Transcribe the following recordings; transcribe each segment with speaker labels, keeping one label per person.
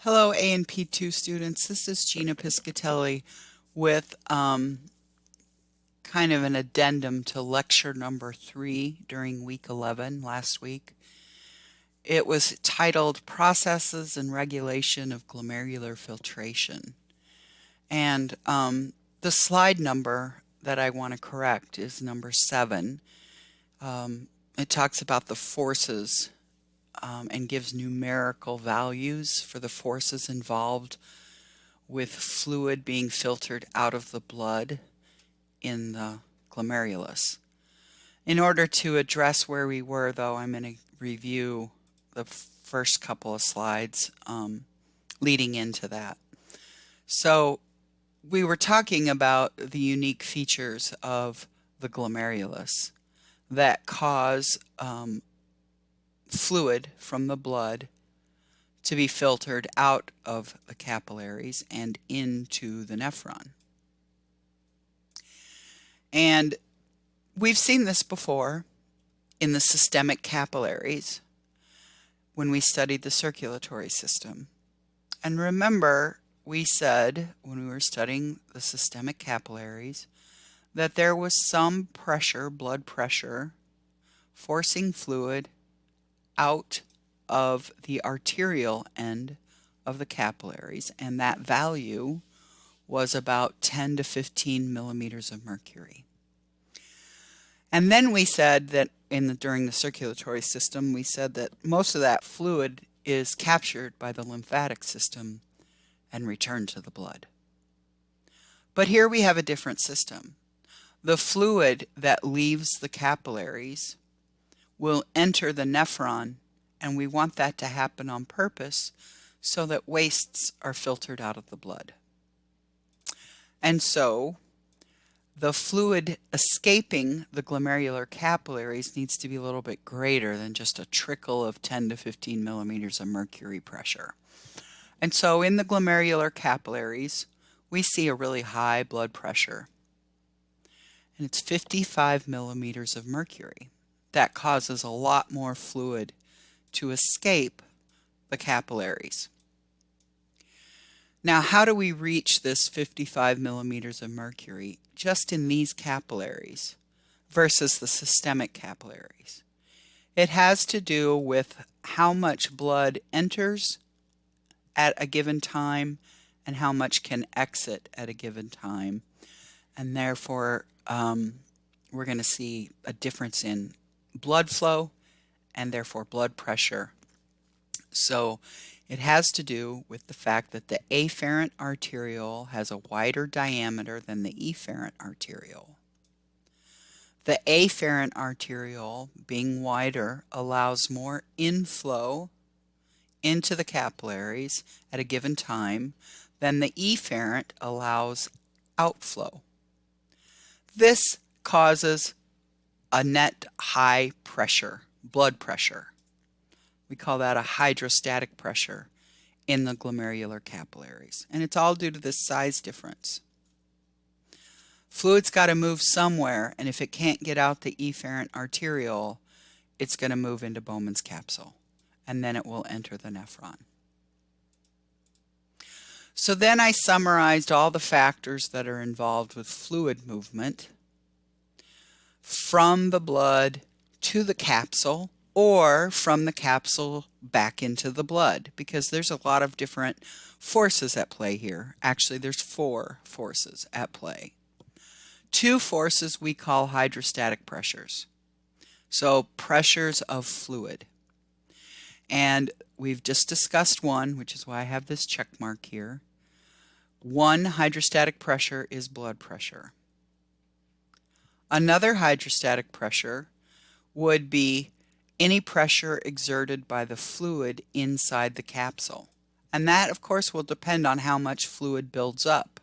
Speaker 1: Hello, A&P2 students. This is Gina Piscatelli with kind of an addendum to lecture number 3 during week 11 last week. It was titled Processes and Regulation of Glomerular Filtration. And the slide number that I want to correct is number 7. It talks about the forces and gives numerical values for the forces involved with fluid being filtered out of the blood in the glomerulus. In order to address where we were, though, I'm going to review the first couple of slides leading into that. So we were talking about the unique features of the glomerulus that cause fluid from the blood to be filtered out of the capillaries and into the nephron. And we've seen this before in the systemic capillaries when we studied the circulatory system. And remember, we said when we were studying the systemic capillaries that there was some pressure, blood pressure, forcing fluid out of the arterial end of the capillaries, and that value was about 10 to 15 millimeters of mercury. And then we said that during the circulatory system, we said that most of that fluid is captured by the lymphatic system and returned to the blood. But here we have a different system. The fluid that leaves the capillaries will enter the nephron, and we want that to happen on purpose so that wastes are filtered out of the blood. And so the fluid escaping the glomerular capillaries needs to be a little bit greater than just a trickle of 10 to 15 millimeters of mercury pressure. And so in the glomerular capillaries, we see a really high blood pressure, and it's 55 millimeters of mercury. That causes a lot more fluid to escape the capillaries. Now, how do we reach this 55 millimeters of mercury just in these capillaries versus the systemic capillaries? It has to do with how much blood enters at a given time and how much can exit at a given time. And therefore, we're going to see a difference in blood flow and therefore blood pressure. So it has to do with the fact that the afferent arteriole has a wider diameter than the efferent arteriole. The afferent arteriole, being wider, allows more inflow into the capillaries at a given time than the efferent allows outflow. This causes a net high pressure, blood pressure. We call that a hydrostatic pressure in the glomerular capillaries. And it's all due to this size difference. Fluid's got to move somewhere, and if it can't get out the efferent arteriole, it's going to move into Bowman's capsule, and then it will enter the nephron. So then I summarized all the factors that are involved with fluid movement from the blood to the capsule, or from the capsule back into the blood, because there's a lot of different forces at play here. Actually, there's 4 forces at play. 2 forces we call hydrostatic pressures. So pressures of fluid. And we've just discussed one, which is why I have this check mark here. One hydrostatic pressure is blood pressure. Another hydrostatic pressure would be any pressure exerted by the fluid inside the capsule. And that, of course, will depend on how much fluid builds up.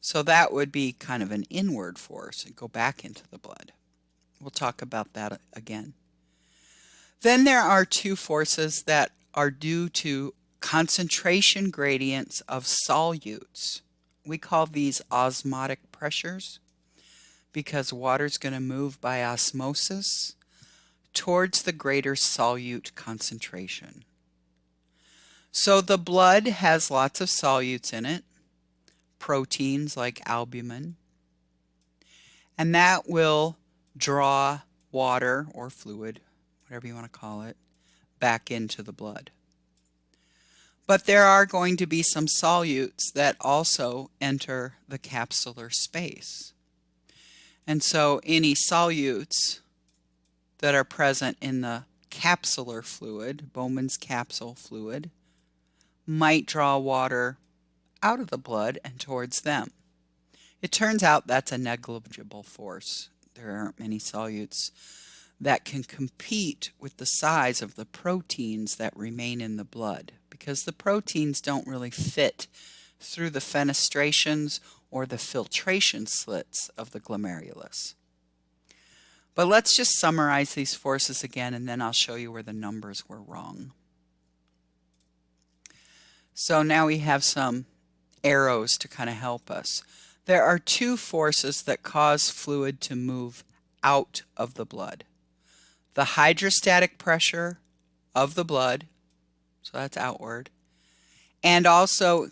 Speaker 1: So that would be kind of an inward force and go back into the blood. We'll talk about that again. Then there are 2 forces that are due to concentration gradients of solutes. We call these osmotic pressures because water's going to move by osmosis towards the greater solute concentration. So the blood has lots of solutes in it, proteins like albumin, and that will draw water or fluid, whatever you want to call it, back into the blood. But there are going to be some solutes that also enter the capsular space. And so any solutes that are present in the capsular fluid, Bowman's capsule fluid, might draw water out of the blood and towards them. It turns out that's a negligible force. There aren't many solutes that can compete with the size of the proteins that remain in the blood, because the proteins don't really fit through the fenestrations or the filtration slits of the glomerulus. But let's just summarize these forces again, and then I'll show you where the numbers were wrong. So now we have some arrows to kind of help us. There are two forces that cause fluid to move out of the blood. The hydrostatic pressure of the blood, so that's outward, and also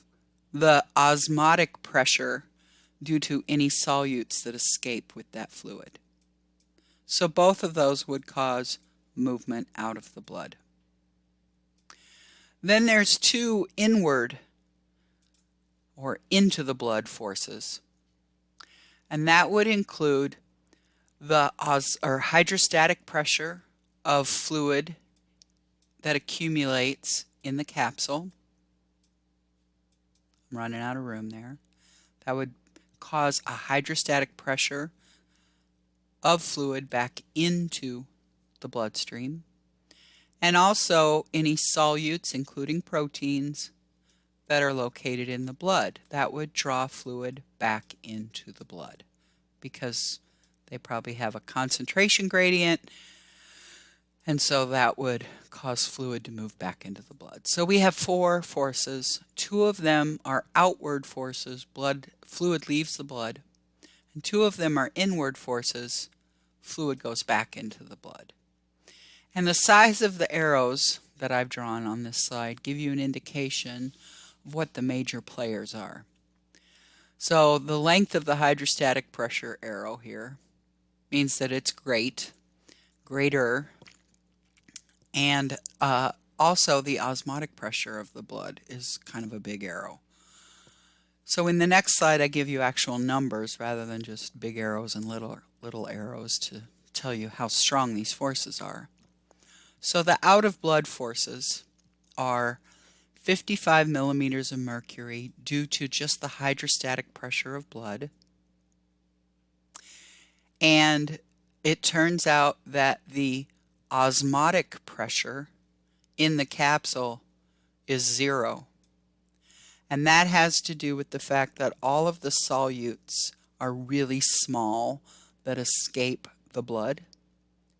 Speaker 1: the osmotic pressure due to any solutes that escape with that fluid. So both of those would cause movement out of the blood. Then there's two inward or into the blood forces, and that would include the hydrostatic pressure of fluid that accumulates in the capsule. I'm running out of room there. That would cause a hydrostatic pressure of fluid back into the bloodstream. And also any solutes, including proteins, that are located in the blood. That would draw fluid back into the blood because they probably have a concentration gradient, and so that would cause fluid to move back into the blood. So we have four forces. Two of them are outward forces, fluid leaves the blood, and two of them are inward forces, fluid goes back into the blood. And the size of the arrows that I've drawn on this slide give you an indication of what the major players are. So the length of the hydrostatic pressure arrow here means that it's greater, and also the osmotic pressure of the blood is kind of a big arrow. So in the next slide I give you actual numbers rather than just big arrows and little arrows to tell you how strong these forces are. So the out of blood forces are 55 millimeters of mercury due to just the hydrostatic pressure of blood. And it turns out that the osmotic pressure in the capsule is 0. And that has to do with the fact that all of the solutes are really small that escape the blood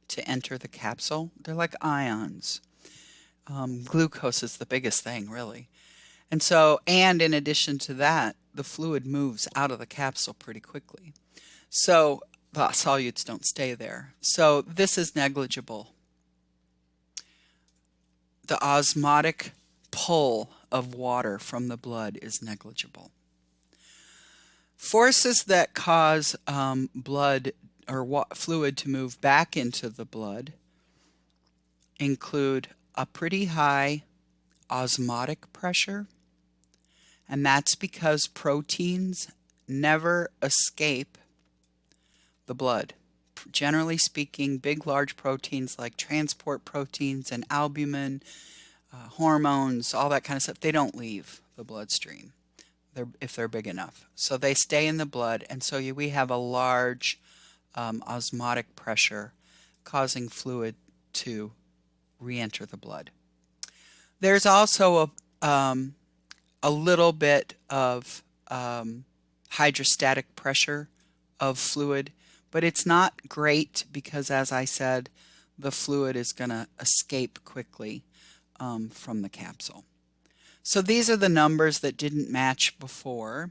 Speaker 1: to enter the capsule. They're like ions. Glucose is the biggest thing, really. And in addition to that, the fluid moves out of the capsule pretty quickly. So the solutes don't stay there. So this is negligible. The osmotic pull of water from the blood is negligible. Forces that cause blood or fluid to move back into the blood include a pretty high osmotic pressure, and that's because proteins never escape the blood. Generally speaking, big large proteins like transport proteins and albumin, hormones, all that kind of stuff, they don't leave the bloodstream if they're big enough. So they stay in the blood, and so we have a large osmotic pressure causing fluid to re-enter the blood. There's also a little bit of hydrostatic pressure of fluid, but it's not great because, as I said, the fluid is going to escape quickly from the capsule. So these are the numbers that didn't match before.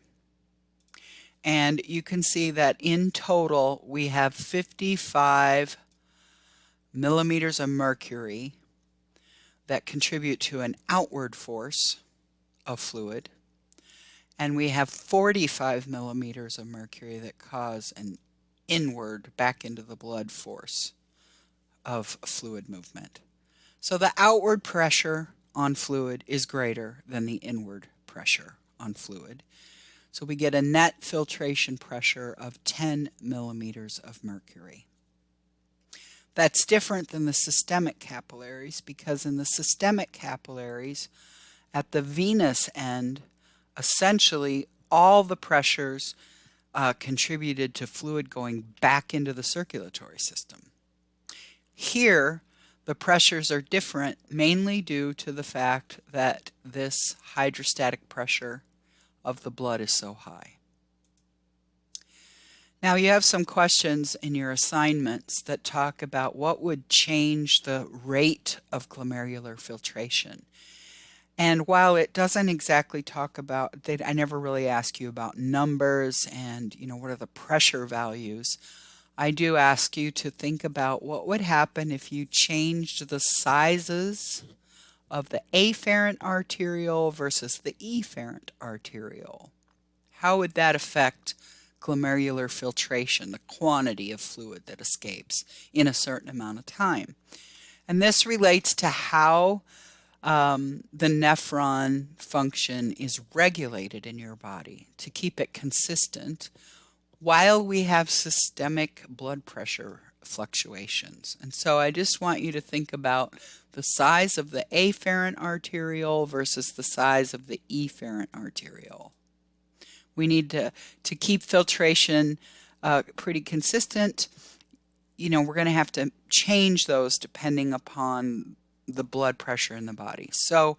Speaker 1: And you can see that in total we have 55 millimeters of mercury that contribute to an outward force of fluid, and we have 45 millimeters of mercury that cause an inward back into the blood force of fluid movement. So the outward pressure on fluid is greater than the inward pressure on fluid. So we get a net filtration pressure of 10 millimeters of mercury. That's different than the systemic capillaries, because in the systemic capillaries, at the venous end, essentially all the pressures contributed to fluid going back into the circulatory system. Here, the pressures are different, mainly due to the fact that this hydrostatic pressure of the blood is so high. Now you have some questions in your assignments that talk about what would change the rate of glomerular filtration. And while it doesn't exactly talk about, I never really ask you about numbers and, what are the pressure values. I do ask you to think about what would happen if you changed the sizes of the afferent arteriole versus the efferent arteriole. How would that affect glomerular filtration, the quantity of fluid that escapes in a certain amount of time? And this relates to how the nephron function is regulated in your body to keep it consistent while we have systemic blood pressure fluctuations. And so I just want you to think about the size of the afferent arteriole versus the size of the efferent arteriole. We need to keep filtration pretty consistent. We're going to have to change those depending upon the blood pressure in the body. So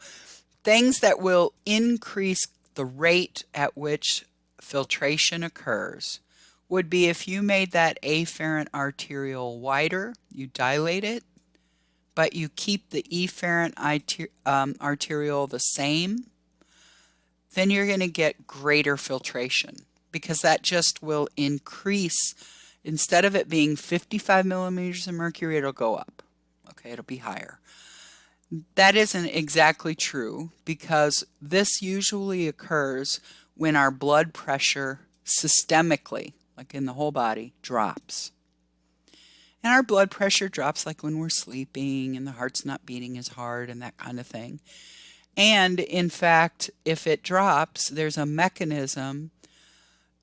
Speaker 1: things that will increase the rate at which filtration occurs would be if you made that afferent arteriole wider, you dilate it, but you keep the efferent arteriole the same, then you're going to get greater filtration, because that just will increase. Instead of it being 55 millimeters of mercury, it'll go up. Okay, it'll be higher. That isn't exactly true, because this usually occurs when our blood pressure systemically, like in the whole body, drops. And our blood pressure drops like when we're sleeping and the heart's not beating as hard and that kind of thing. And in fact, if it drops, there's a mechanism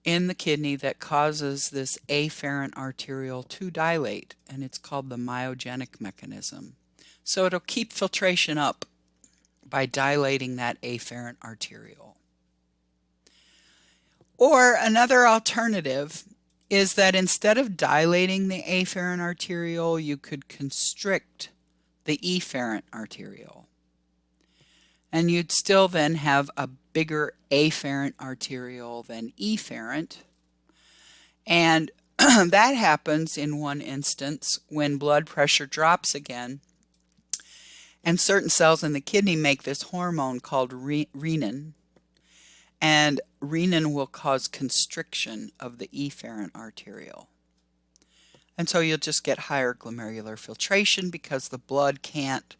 Speaker 1: in the kidney that causes this afferent arteriole to dilate, and it's called the myogenic mechanism. So it'll keep filtration up by dilating that afferent arteriole. Or another alternative is that instead of dilating the afferent arteriole, you could constrict the efferent arteriole. And you'd still then have a bigger afferent arteriole than efferent. And that happens in one instance when blood pressure drops again, and certain cells in the kidney make this hormone called renin. And renin will cause constriction of the efferent arteriole. And so you'll just get higher glomerular filtration because the blood can't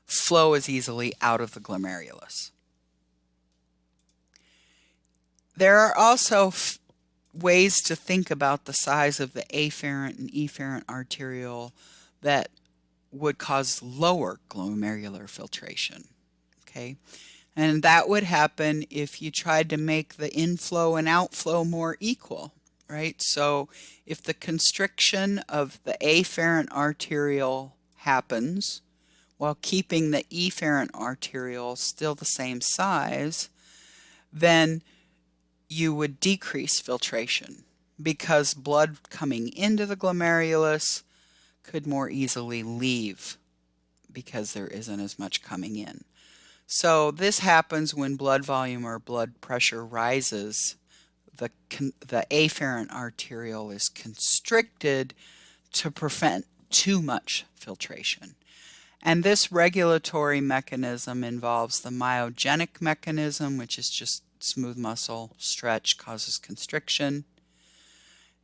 Speaker 1: flow as easily out of the glomerulus. There are also ways to think about the size of the afferent and efferent arteriole that would cause lower glomerular filtration. Okay? And that would happen if you tried to make the inflow and outflow more equal, right? So if the constriction of the afferent arteriole happens while keeping the efferent arteriole still the same size, then you would decrease filtration, because blood coming into the glomerulus could more easily leave because there isn't as much coming in. So this happens when blood volume or blood pressure rises. The afferent arteriole is constricted to prevent too much filtration. And this regulatory mechanism involves the myogenic mechanism, which is just smooth muscle stretch causes constriction.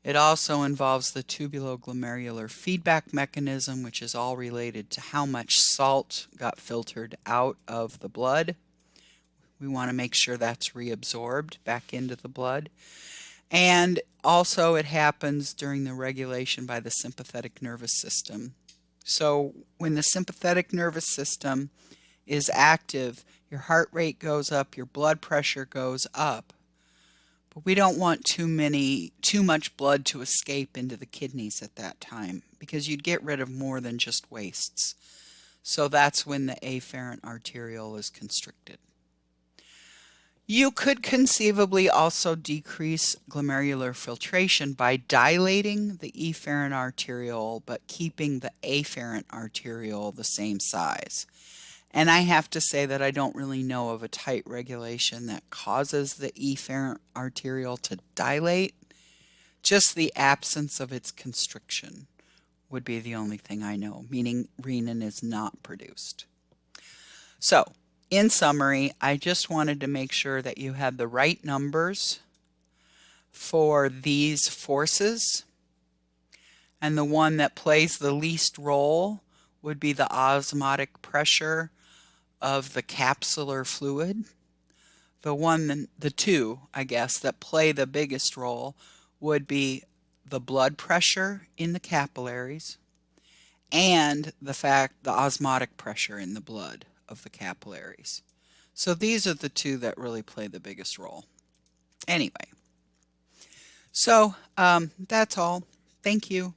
Speaker 1: It also involves the tubuloglomerular feedback mechanism, which is all related to how much salt got filtered out of the blood. We want to make sure that's reabsorbed back into the blood. And also it happens during the regulation by the sympathetic nervous system. So when the sympathetic nervous system is active, your heart rate goes up, your blood pressure goes up. But we don't want too much blood to escape into the kidneys at that time, because you'd get rid of more than just wastes. So that's when the afferent arteriole is constricted. You could conceivably also decrease glomerular filtration by dilating the efferent arteriole but keeping the afferent arteriole the same size. And I have to say that I don't really know of a tight regulation that causes the efferent arteriole to dilate. Just the absence of its constriction would be the only thing I know, meaning renin is not produced. So, in summary, I just wanted to make sure that you had the right numbers for these forces. And the one that plays the least role would be the osmotic pressure of the capsular fluid. The two, I guess, that play the biggest role would be the blood pressure in the capillaries and the osmotic pressure in the blood of the capillaries. So these are the two that really play the biggest role. Anyway, so that's all. Thank you.